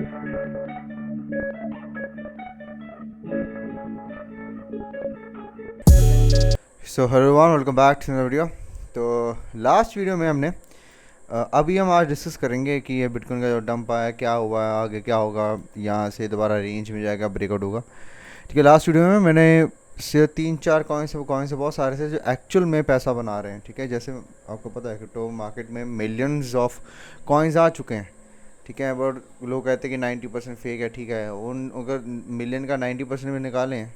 So hello everyone, welcome back to video. तो last video में हमने अभी हम आज डिस्कस करेंगे कि ये बिटकॉइन का जो डंप आया क्या हुआ है, आगे क्या होगा, यहाँ से दोबारा रेंज में जाएगा, ब्रेकआउट होगा। ठीक है, लास्ट वीडियो में मैंने से 3-4 कॉइन से बहुत सारे से जो एक्चुअल में पैसा बना रहे हैं। ठीक है, जैसे आपको पता है क्रिप्टो मार्केट में मिलियंस ऑफ कॉइन्स आ चुके हैं। ठीक है, बट लोग कहते हैं कि 90% फेक है। ठीक है, उन अगर मिलियन का 90% भी निकालें,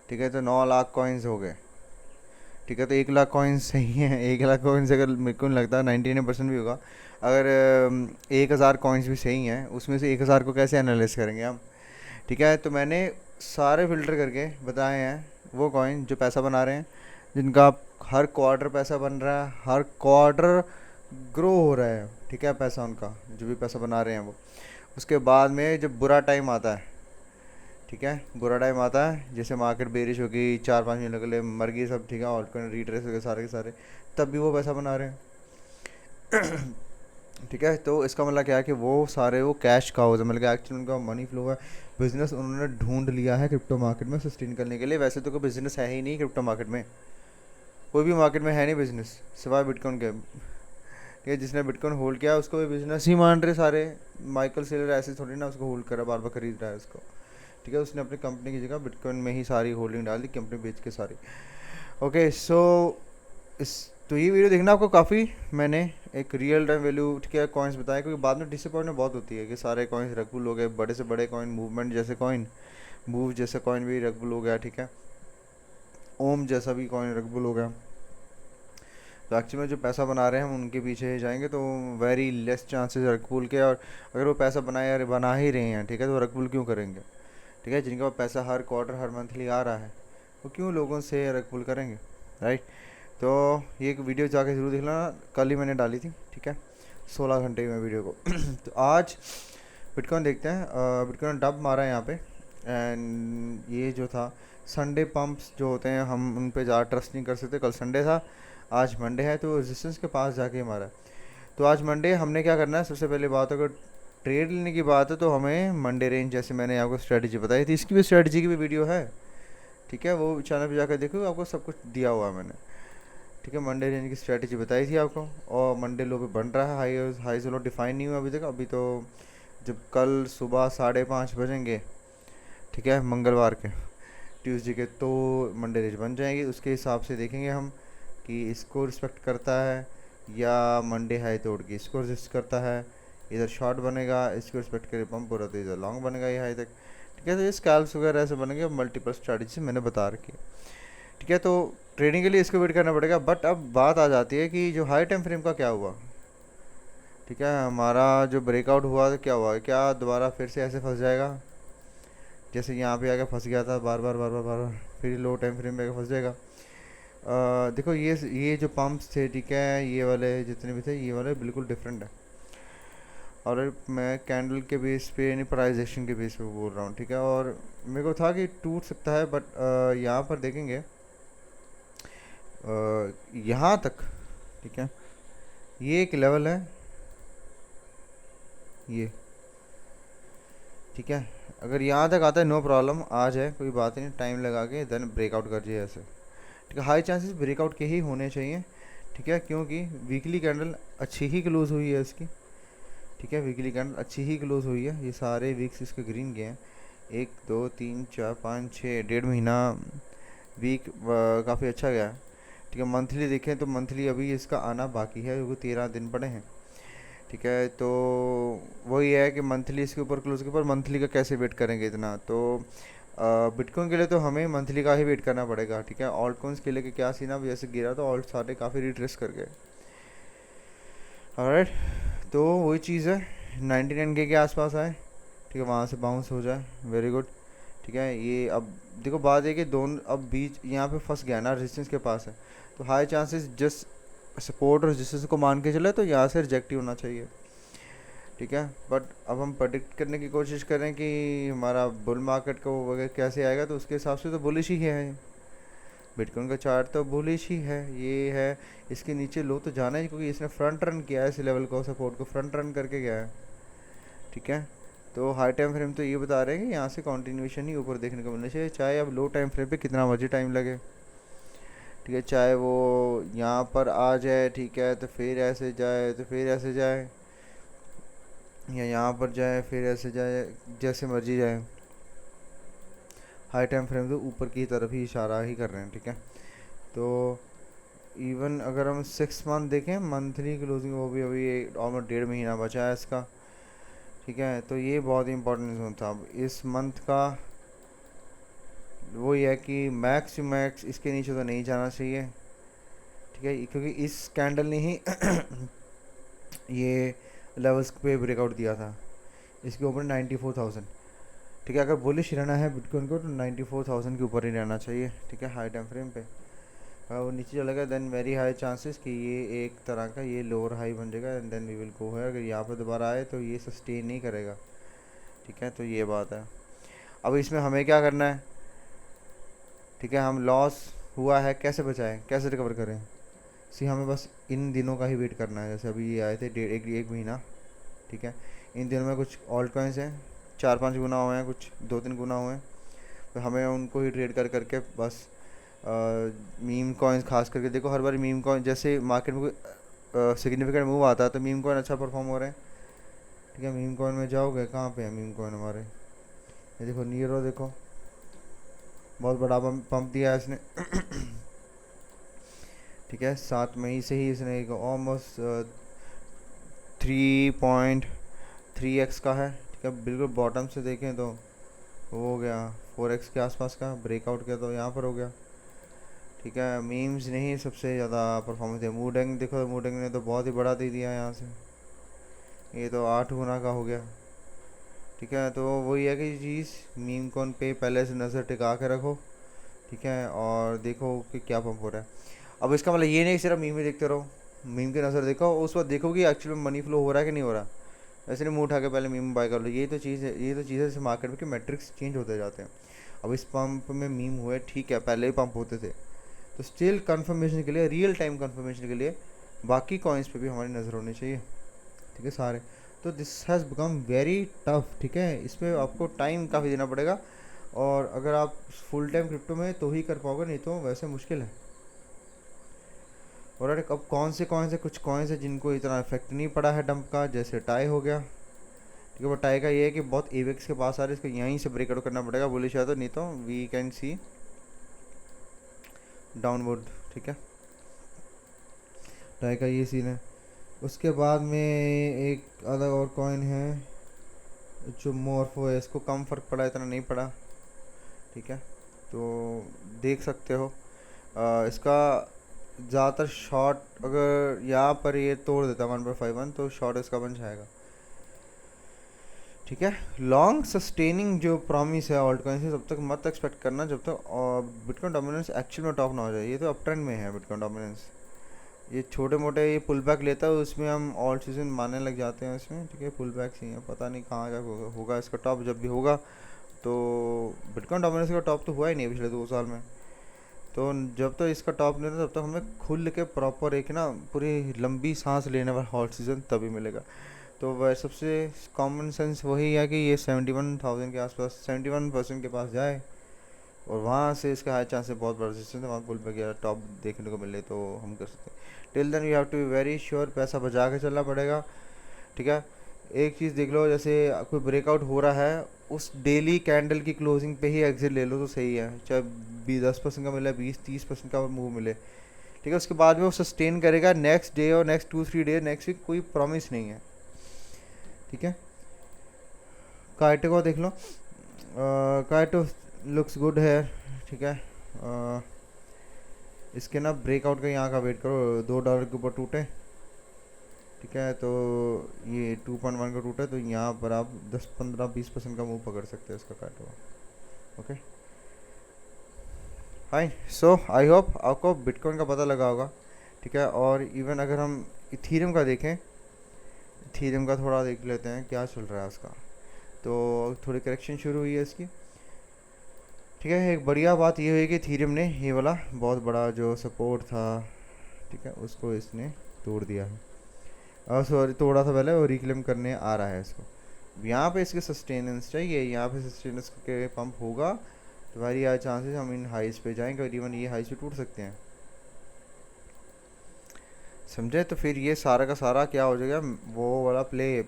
ठीक है, तो 9 लाख कॉइन्स हो गए। ठीक है, तो 1 लाख कॉइन्स सही है। 1 लाख कॉइन्स अगर मेरे को नहीं लगता 99% भी होगा। अगर 1,000 कॉइन्स भी सही हैं, उसमें से 1,000 को कैसे एनालाइज करेंगे हम। ठीक है, तो मैंने सारे फिल्टर करके बताए हैं वो कॉइन जो पैसा बना रहे हैं, जिनका हर क्वार्टर पैसा बन रहा है, हर क्वार्टर ग्रो हो रहा है। ठीक है, पैसा उनका जो भी पैसा बना रहे हैं वो, उसके बाद में जब बुरा टाइम आता है, ठीक है, बुरा टाइम आता है, जैसे मार्केट बेरिश हो गई, 4-5 महीने के लिए मर गई सब, ठीक है, ऑल्ट कॉइन रिट्रेस हो गए सारे के सारे, तब भी वो पैसा बना रहे हैं। ठीक है, तो इसका मतलब क्या है कि वो सारे वो कैश काउज है, मतलब कि एक्चुअली उनका मनी फ्लो है। बिजनेस उन्होंने ढूंढ लिया है क्रिप्टो मार्केट में सस्टेन करने के लिए। वैसे तो कोई बिजनेस है ही नहीं क्रिप्टो मार्केट में, कोई भी मार्केट में है नहीं बिजनेस सिवाय बिटकॉइन के। ठीक है, जिसने बिटकॉइन होल्ड किया उसको भी बिजनेस ही मान रहे सारे। माइकल सेलर ऐसे थोड़ी ना उसको होल्ड करा, बार बार खरीद रहा है उसको। ठीक है, उसने अपनी कंपनी की जगह बिटकॉइन में ही सारी होल्डिंग डाल दी, कंपनी बेच के सारी। ओके, सो इस तो ये वीडियो देखना आपको काफ़ी, मैंने एक रियल टाइम वैल्यू, ठीक है, कॉइन्स बताए, क्योंकि बाद में डिसअपॉइंटमेंट बहुत होती है कि सारे कॉइन्स रगबुल हो गए, बड़े से बड़े कॉइन, मूवमेंट जैसे कॉइन, मूव जैसा कॉइन भी रगबुल हो गया। ठीक है, ओम जैसा भी कॉइन रगबुल हो गया। तो एक्चुअली में जो पैसा बना रहे हैं हम उनके पीछे जाएंगे तो वेरी लेस चांसेस रगबुल के। और अगर वो पैसा बना ही रहे हैं, ठीक है, तो रगबुल क्यों करेंगे। ठीक है, जिनके पास पैसा हर क्वार्टर हर मंथली आ रहा है, वो क्यों लोगों से रकपुल करेंगे, राइट। तो ये एक वीडियो जाके ज़रूर देखना, कल ही मैंने डाली थी। ठीक है, 16 घंटे में वीडियो को। तो आज बिटकॉइन देखते हैं। बिटकॉइन डब मारा है यहाँ पे, एंड ये जो था संडे पंप्स जो होते हैं हम उन पे ज़्यादा ट्रस्ट नहीं कर सकते। कल संडे था, आज मंडे है, तो रेजिस्टेंस के पास जाके मारा है। तो आज मंडे हमने क्या करना है, सबसे पहले बात अगर ट्रेड लेने की बात है तो हमें मंडे रेंज, जैसे मैंने आपको स्ट्रेटजी बताई थी, इसकी भी स्ट्रेटजी की भी वीडियो है। ठीक है, वो चैनल पे जाकर देखो, आपको सब कुछ दिया हुआ है मैंने। ठीक है, मंडे रेंज की स्ट्रेटजी बताई थी आपको, और मंडे लो पे बन रहा है, हाई लो डिफाइन नहीं हुआ अभी तक। अभी तो जब कल सुबह 5:30 बजेंगे, ठीक है, मंगलवार के, ट्यूसडे के, तो मंडे रेंज बन जाएगी। उसके हिसाब से देखेंगे हम कि इसको रिस्पेक्ट करता है या मंडे हाई तोड़ के इसको रेजिस्ट करता है। इधर शॉर्ट बनेगा, इसको रिस्पेक्ट करके पंप हो रहा तो इधर लॉन्ग बनेगा ये हाई तक। ठीक है, तो ये स्कैल्प्स वगैरह ऐसे बनेंगे, मल्टीपल स्ट्रैटेजी मैंने बता रखी है। ठीक है, तो ट्रेडिंग के लिए इसको वेट करना पड़ेगा। बट अब बात आ जाती है कि जो हाई टाइम फ्रेम का क्या हुआ। ठीक है, हमारा जो ब्रेकआउट हुआ तो क्या हुआ, क्या दोबारा फिर से ऐसे फंस जाएगा जैसे यहाँ पे आके फंस गया था, बार बार बार बार बार बार, फिर लो टाइम फ्रेम पे आके फंस जाएगा। देखो ये जो पंप्स थे, ठीक है, ये वाले जितने भी थे, ये वाले बिल्कुल डिफरेंट है। और मैं कैंडल के बेस पे यानी प्राइजेशन के बेस पे बोल रहा हूँ। ठीक है, और मेरे को था कि टूट सकता है, बट यहाँ पर देखेंगे यहाँ तक। ठीक है, ये एक लेवल है ये। ठीक है, अगर यहाँ तक आता है नो प्रॉब्लम, आ जाए कोई बात नहीं, टाइम लगा के देन ब्रेकआउट कर जाए ऐसे। ठीक है, हाई चांसेस ब्रेकआउट के ही होने चाहिए। ठीक है, क्योंकि वीकली कैंडल अच्छी ही क्लोज हुई है इसकी। ठीक है, वीकली कैंडल अच्छी ही क्लोज हुई है, ये सारे वीक्स इसके ग्रीन गए हैं, 1 2 3 4 5 6 1.5 महीना वीक काफ़ी अच्छा गया है। ठीक है, मंथली देखें तो मंथली अभी इसका आना बाकी है, क्योंकि 13 दिन पड़े हैं। ठीक है, तो वही है कि मंथली इसके ऊपर क्लोज के ऊपर मंथली का कैसे वेट करेंगे इतना। तो बिटकॉइन के लिए तो हमें मंथली का ही वेट करना पड़ेगा। ठीक है, ऑल्ट कॉइन्स के लिए कि क्या सीन, अब जैसे गिरा तो ऑल्ट सारे काफ़ी रिट्रेस कर गए। ऑलराइट, तो वही चीज़ है, 99K के आसपास आए। ठीक है, वहाँ से बाउंस हो जाए, वेरी गुड। ठीक है, ये अब देखो बात है कि दोनों अब बीच यहाँ पे फंस गया ना, रेजिस्टेंस के पास है, तो हाई चांसेस जस्ट सपोर्ट और रेजिस्टेंस को मान के चले तो यहाँ से रिजेक्ट ही होना चाहिए। ठीक है, बट अब हम प्रेडिक्ट करने की कोशिश करें कि हमारा बुल मार्केट को वगैरह कैसे आएगा, तो उसके हिसाब से तो बुलिश ही है। बिटकॉइन का चार्ट तो बुलिश ही है, ये है। इसके नीचे लो तो जाना ही, क्योंकि इसने फ्रंट रन किया है इस लेवल को, सपोर्ट को फ्रंट रन करके गया है। ठीक है, तो हाई टाइम फ्रेम तो ये बता रहे हैं कि यहाँ से कंटिन्यूएशन ही ऊपर देखने को मिलना चाहिए, चाहे अब लो टाइम फ्रेम पे कितना मर्जी टाइम लगे। ठीक है, चाहे वो यहाँ पर आ जाए, ठीक है, तो फिर ऐसे जाए, तो फिर ऐसे जाए, या यहाँ पर जाए फिर ऐसे जाए, जैसे मर्जी जाए। हाई टाइम फ्रेम तो ऊपर की तरफ ही इशारा ही कर रहे हैं। ठीक है, तो इवन अगर हम 6 मंथ देखें, मंथली क्लोजिंग, वो भी अभी ऑलमोस्ट 1.5 महीना बचा है इसका। ठीक है, तो ये बहुत ही इंपॉर्टेंट जोन था। अब इस मंथ का वो ये है कि मैक्स टू मैक्स इसके नीचे तो नहीं जाना चाहिए। ठीक है, क्योंकि इस कैंडल ने ही ये लेवल्स पे ब्रेकआउट दिया था, इसके ऊपर 94,000। ठीक है, अगर बुलिश रहना है बिटकॉइन को तो 94,000 के ऊपर ही रहना चाहिए। ठीक है, हाई टाइम फ्रेम पे अगर वो नीचे चला गया देन वेरी हाई चांसेस कि ये एक तरह का ये लोअर हाई बन जाएगा and then we will go है। अगर यहाँ पर दोबारा आए तो ये सस्टेन नहीं करेगा। ठीक है, तो ये बात है। अब इसमें हमें क्या करना है? ठीक है, हम लॉस हुआ है कैसे बचाएं, कैसे रिकवर करें? सी हमें बस इन दिनों का ही वेट करना है। जैसे अभी ये आए थे एक महीना। ठीक है, इन दिनों में कुछ ऑल्ट कॉइन्स हैं 4-5 गुना हुए हैं, कुछ 2-3 गुना हुए हैं, तो हमें उनको ही ट्रेड कर करके बस मीम कॉइन्स खास करके देखो, हर बार मीम कॉइन जैसे मार्केट में कोई सिग्निफिकेंट मूव आता है तो मीम कॉइन अच्छा परफॉर्म हो रहे हैं। ठीक है, मीम कॉइन में जाओगे, कहाँ पे है मीम कॉइन हमारे? ये देखो नीरो, देखो बहुत बड़ा पंप दिया है इसने। ठीक है, 7 मई से ही इसने ऑलमोस्ट 3.3x का है। ठीक है, बिल्कुल बॉटम से देखें तो वो हो गया 4x के आसपास का, ब्रेकआउट किया तो यहाँ पर हो गया। ठीक है, मीम्स नहीं सबसे ज़्यादा परफॉर्मेंस है। मूडेंग देखो, मूडेंग ने तो बहुत ही बड़ा दे दिया यहाँ से, ये तो 8 गुना का हो गया। ठीक है, तो वही है कि चीज़ मीम कॉइन पे पहले से नज़र टिका के रखो। ठीक है, और देखो कि क्या पंप हो रहा है। अब इसका मतलब ये नहीं सिर्फ मीम ही देखते रहो, मीम की नज़र देखो, उस वक्त देखो कि एक्चुअली मनी फ्लो हो रहा है कि नहीं हो रहा। ऐसे नहीं मुँह उठा के पहले मीम बाय कर लो। ये तो चीज़ है, ये तो चीज़ है जैसे मार्केट में कि मैट्रिक्स चेंज होते जाते हैं। अब इस पंप में मीम हुए, ठीक है, पहले ही पंप होते थे, तो स्टिल कंफर्मेशन के लिए, रियल टाइम कंफर्मेशन के लिए बाकी कॉइन्स पे भी हमारी नज़र होनी चाहिए। ठीक है सारे, तो this has become very tough. ठीक है, इस पर आपको टाइम काफ़ी देना पड़ेगा, और अगर आप फुल टाइम क्रिप्टो में तो ही कर पाओगे, नहीं तो वैसे मुश्किल है। और अब कौन से कॉइन्स है, कुछ कॉइन्स है जिनको इतना इफेक्ट नहीं पड़ा है डंप का, जैसे टाई हो गया। ठीक है, वो टाई का ये है कि बहुत एवेक्स के पास आ रहे, इसको यहीं से ब्रेकआउट करना पड़ेगा, बोले शायद, तो नहीं तो वी कैन सी डाउनवर्ड। ठीक है, टाई का ये सीन है। उसके बाद में एक अलग और कॉइन है जो मोरफो है, इसको कम फ़र्क पड़ा, इतना नहीं पड़ा। ठीक है, तो देख सकते हो इसका ज़्यादातर शॉर्ट, अगर यहाँ पर ये तोड़ देता 1.51 तो शॉर्ट इसका बन जाएगा। ठीक है, लॉन्ग सस्टेनिंग जो प्रॉमिस है ऑल्ट कॉइन से, तब तक मत एक्सपेक्ट करना जब तक बिटकॉइन डोमिनेंस एक्चुअल में टॉप ना हो जाए। ये तो अप ट्रेंड में है बिटकॉइन डोमिनेंस, ये छोटे मोटे ये पुल बैक लेता है, उसमें हम ऑल सीजन मानने लग जाते हैं इसमें। ठीक है, पुल बैक ही है, पता नहीं कहाँ जा होगा इसका टॉप, जब भी होगा तो बिटकॉइन डोमिनेंस का टॉप तो हुआ ही नहीं पिछले 2 साल में। तो जब तक इसका टॉप नहीं होता तब तक हमें खुल के प्रॉपर एक ना पूरी लंबी सांस लेने वाला हॉट सीज़न तभी मिलेगा। तो वह सबसे कॉमन सेंस वही है कि ये 71,000 के आसपास, 71% के पास जाए, और वहाँ से इसका हाई चांस है, बहुत बड़ा रेजिस्टेंस है, वहाँ पुल पे गया टॉप देखने को मिले तो हम कर सकते हैं। Till then you have to be very sure, पैसा बचा के चलना पड़ेगा। ठीक है, एक चीज़ देख लो, जैसे कोई ब्रेकआउट हो रहा है, उस डेली कैंडल की क्लोजिंग पे ही एग्जिट ले लो तो सही है, चाहे 10% का मिले, 20-30% का मूव मिले। ठीक है, उसके बाद में वो सस्टेन करेगा नेक्स्ट डे और नेक्स्ट 2-3 डे, नेक्स्ट वीक, कोई प्रॉमिस नहीं है। ठीक है, काइटो को देख लो, काइटो लुक्स गुड है। ठीक है, इसके ना ब्रेकआउट का यहाँ का वेट करो, $2 के ऊपर टूटे। ठीक है, तो ये 2.1 का टूटा है, तो यहाँ पर आप 10-15-20% का मूव पकड़ सकते हैं इसका Kyoto. Okay fine, so I hope आपको बिटकॉइन का पता लगा होगा। ठीक है, और इवन अगर हम इथीरियम का देखें, इथीरियम का थोड़ा देख लेते हैं क्या चल रहा है उसका। तो थोड़ी करेक्शन शुरू हुई है इसकी। ठीक है, एक बढ़िया बात ये हुई कि इथीरियम ने ये वाला बहुत बड़ा जो सपोर्ट था, ठीक है, उसको इसने तोड़ दिया है। सॉरी, तोड़ा था पहले, वो रिक्लेम करने आ रहा है इसको। यहाँ पे इसके सस्टेनेंस चाहिए, यहाँ पे सस्टेनेंस के पंप होगा तो भाई यार चांसेस हम इन हाइस पे जाएंगे और इवन ये हाइस पे टूट सकते हैं, समझे। तो फिर ये सारा का सारा क्या हो जाएगा, वो वाला प्ले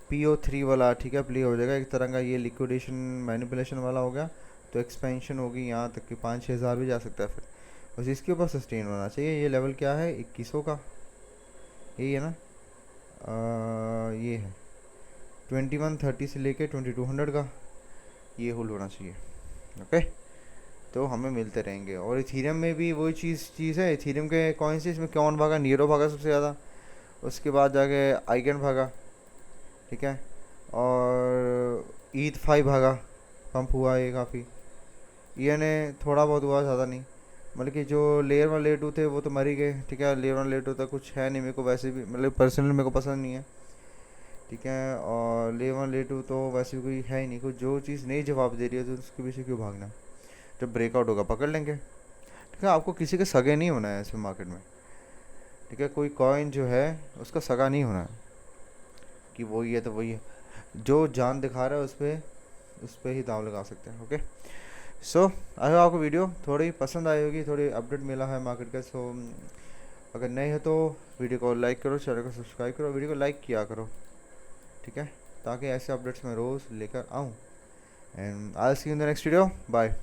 PO3 वाला, ठीक है, प्ले हो जाएगा एक तरह का। ये लिक्विडेशन मैनिपुलेशन वाला हो गया, तो एक्सपेंशन होगी यहाँ तक कि 5-6 हज़ार भी जा सकता है फिर। बस इसके ऊपर सस्टेन होना चाहिए। ये लेवल क्या है, 2100 का, यही है ना। ये है 2130 से लेके 2200 का, ये होल्ड होना चाहिए। ओके, तो हमें मिलते रहेंगे। और इथीरियम में भी वही चीज़ है। इथीरियम के कॉइन्स इसमें कौन भागा, नीरो भागा सबसे ज़्यादा, उसके बाद जाके आइगन भागा, ठीक है, और ईथ 5 भागा, पंप हुआ ये काफ़ी। ये ने थोड़ा बहुत हुआ, ज़्यादा नहीं। मतलब कि जो लेयर 1 लेयर 2 थे वो तो मर ही गए, ठीक है। लेयर 1 लेयर 2 तक कुछ है नहीं मेरे को, वैसे भी मतलब पर्सनल मेरे को पसंद नहीं है, ठीक है। और लेयर 1 लेयर 2 तो वैसे भी कोई है ही नहीं, कुछ जो चीज़ नहीं जवाब दे रही है तो उसके पीछे क्यों भागना। जब ब्रेकआउट होगा पकड़ लेंगे, ठीक है। आपको किसी के सगे नहीं होना है इस मार्केट में, ठीक है। कोई कॉइन जो है उसका सगा नहीं होना है कि वही है तो वही है। जो जान दिखा रहा है उस पर ही दाव लगा सकते हैं। ओके, सो आई होप आपको वीडियो थोड़ी पसंद आई होगी, थोड़ी अपडेट मिला है मार्केट का। सो अगर नहीं है तो वीडियो को लाइक करो, चैनल को सब्सक्राइब करो, वीडियो को लाइक किया करो, ठीक है, ताकि ऐसे अपडेट्स मैं रोज़ लेकर आऊँ। And I see you in the next video, bye.